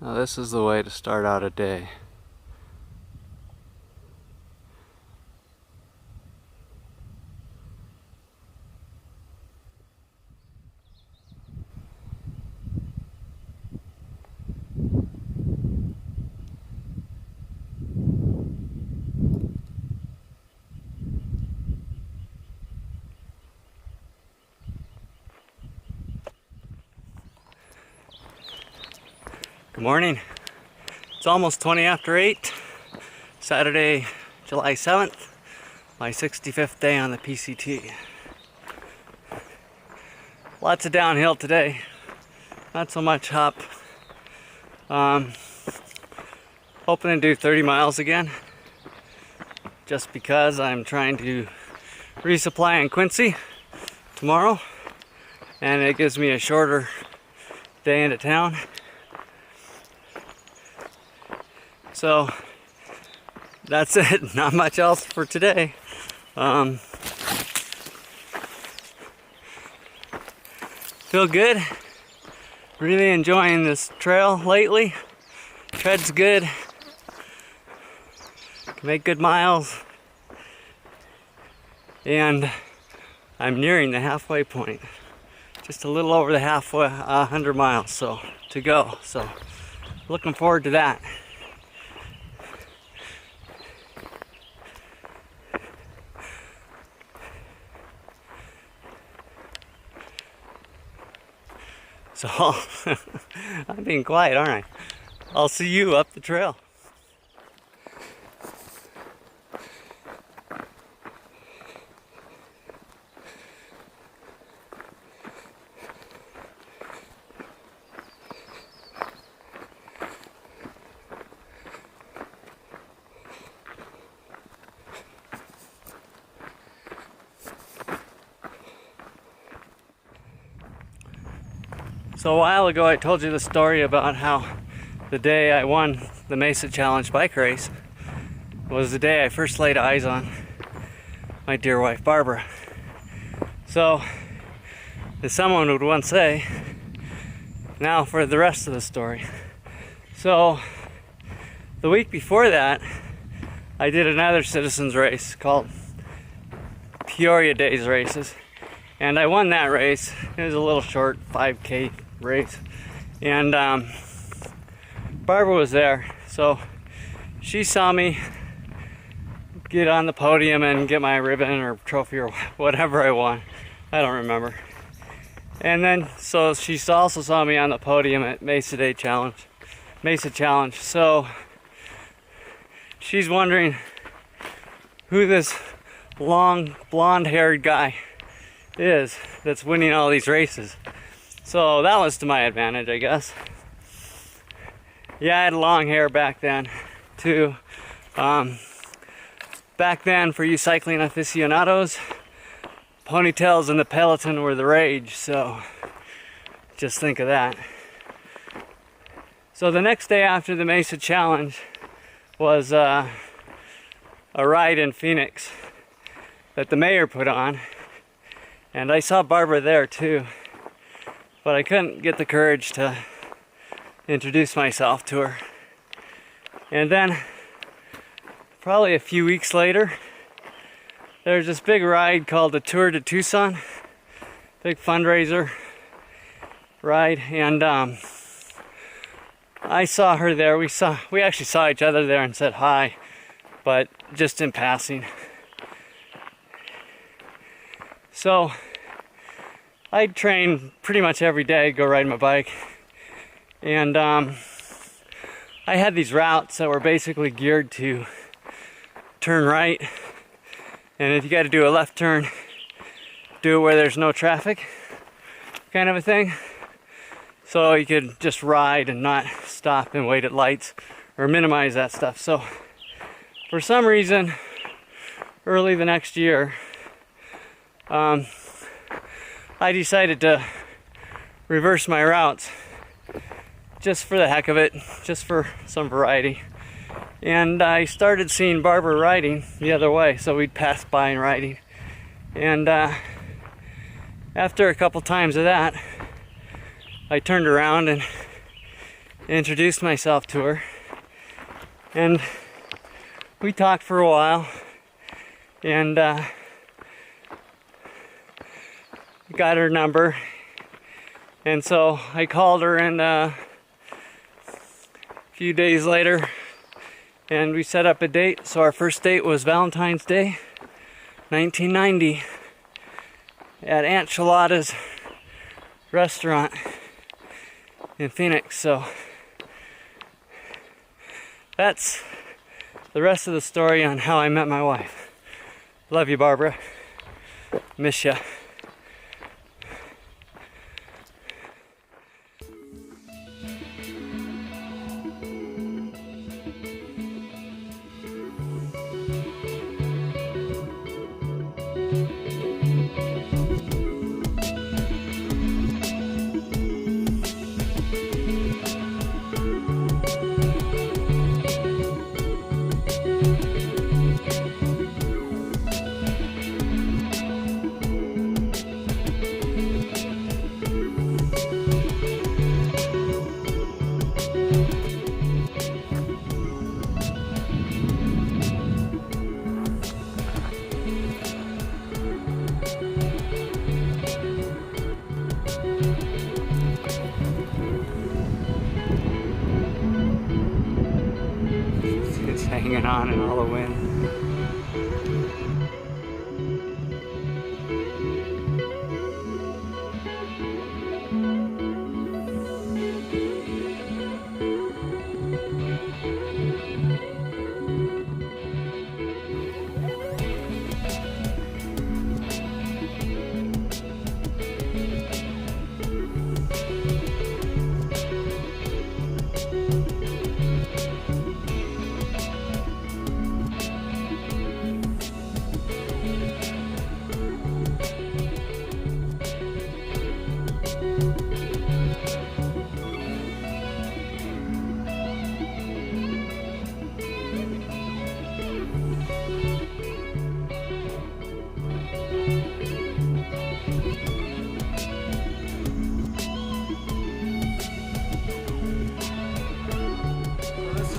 Now this is the way to start out a day. Good morning. It's almost 20 after 8, Saturday, July 7th, my 65th day on the PCT. Lots of downhill today, not so much up. Hoping to do 30 miles again, just because I'm trying to resupply in Quincy tomorrow, and it gives me a shorter day into town. So that's it, not much else for today. Feel good, really enjoying this trail lately. Tread's good, can make good miles, and I'm nearing the halfway point. Just a little over the halfway, 100 miles to go. So looking forward to that. So, I'm being quiet, aren't I? I'll see you up the trail. So a while ago I told you the story about how the day I won the Mesa Challenge bike race was the day I first laid eyes on my dear wife Barbara. So, as someone would once say, now for the rest of the story. So, the week before that, I did another citizens race called Peoria Days Races, and I won that race. It was a little short 5K race, and Barbara was there, so she saw me get on the podium and get my ribbon or trophy or whatever I won. I don't remember. And then so she also saw me on the podium at Mesa Challenge. So she's wondering who this long blonde-haired guy is that's winning all these races. So that was to my advantage, I guess. Yeah, I had long hair back then too. Back then, for you cycling aficionados, ponytails and the Peloton were the rage, so just think of that. So the next day after the Mesa Challenge was a ride in Phoenix that the mayor put on, and I saw Barbara there too. But I couldn't get the courage to introduce myself to her. And then, probably a few weeks later, there's this big ride called the Tour de Tucson, big fundraiser ride, and I saw her there. We actually saw each other there and said hi, but just in passing. So I'd train pretty much every day, go ride my bike, and I had these routes that were basically geared to turn right, and if you got to do a left turn, do it where there's no traffic, kind of a thing. So you could just ride and not stop and wait at lights or minimize that stuff. So for some reason, early the next year, I decided to reverse my routes just for the heck of it, just for some variety. And I started seeing Barbara riding the other way, so we'd pass by and riding. And after a couple times of that, I turned around and introduced myself to her, and we talked for a while, and got her number, and so I called her, and a few days later, and we set up a date. So our first date was Valentine's Day 1990 at Enchiladas restaurant in Phoenix. So that's the rest of the story on how I met my wife. Love you, Barbara. Miss ya. It's hanging on in all the wind.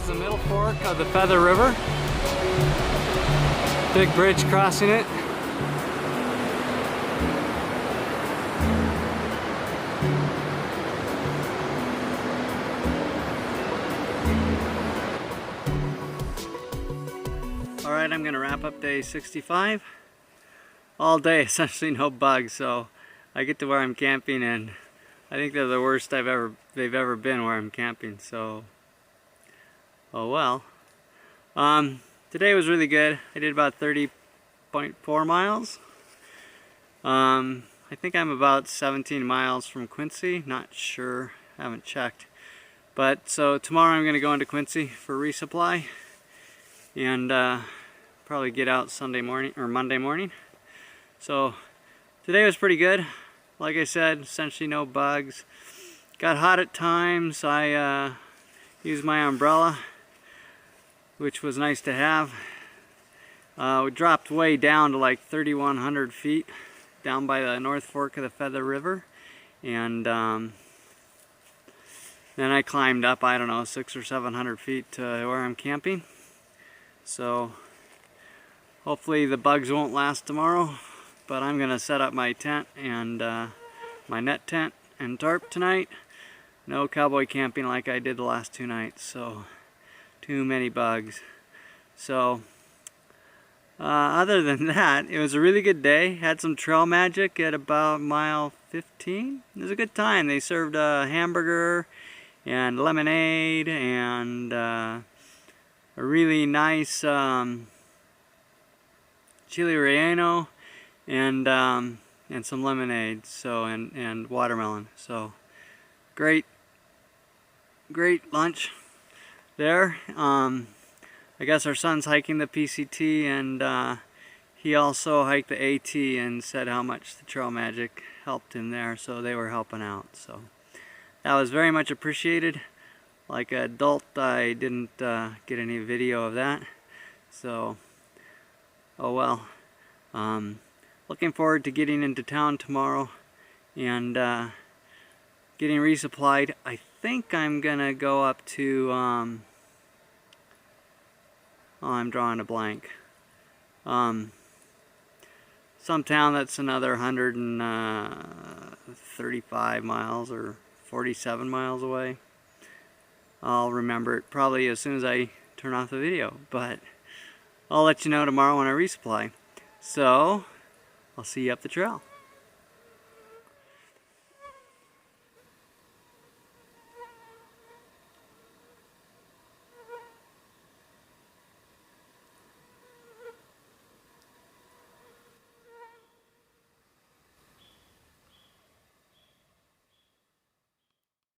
The middle fork of the Feather River. Big bridge crossing it. Alright, I'm gonna wrap up day 65. All day, essentially no bugs, so I get to where I'm camping, and I think they're the worst they've ever been where I'm camping, so oh well. Today was really good. I did about 30.4 miles. I think I'm about 17 miles from Quincy. Not sure. Haven't checked. But so tomorrow I'm going to go into Quincy for resupply, and probably get out Sunday morning or Monday morning. So today was pretty good. Like I said, essentially no bugs. Got hot at times. I used my umbrella, which was nice to have. We dropped way down to like 3,100 feet down by the North Fork of the Feather River, and then I climbed up, I don't know, 600 or 700 feet to where I'm camping. So hopefully the bugs won't last tomorrow, but I'm gonna set up my tent and my net tent and tarp tonight. No cowboy camping like I did the last 2 nights, so too many bugs. So other than that, it was a really good day. Had some trail magic at about mile 15. It was a good time. They served a hamburger and lemonade and a really nice chili relleno and some lemonade, so and watermelon. So great lunch there. I guess our son's hiking the PCT, and he also hiked the AT and said how much the trail magic helped him there, so they were helping out. So that was very much appreciated. Like an adult, I didn't get any video of that, so oh well. Looking forward to getting into town tomorrow and getting resupplied. I think I'm gonna go up to, oh, I'm drawing a blank. Some town that's another 135 miles or 47 miles away. I'll remember it probably as soon as I turn off the video, but I'll let you know tomorrow when I resupply. So, I'll see you up the trail.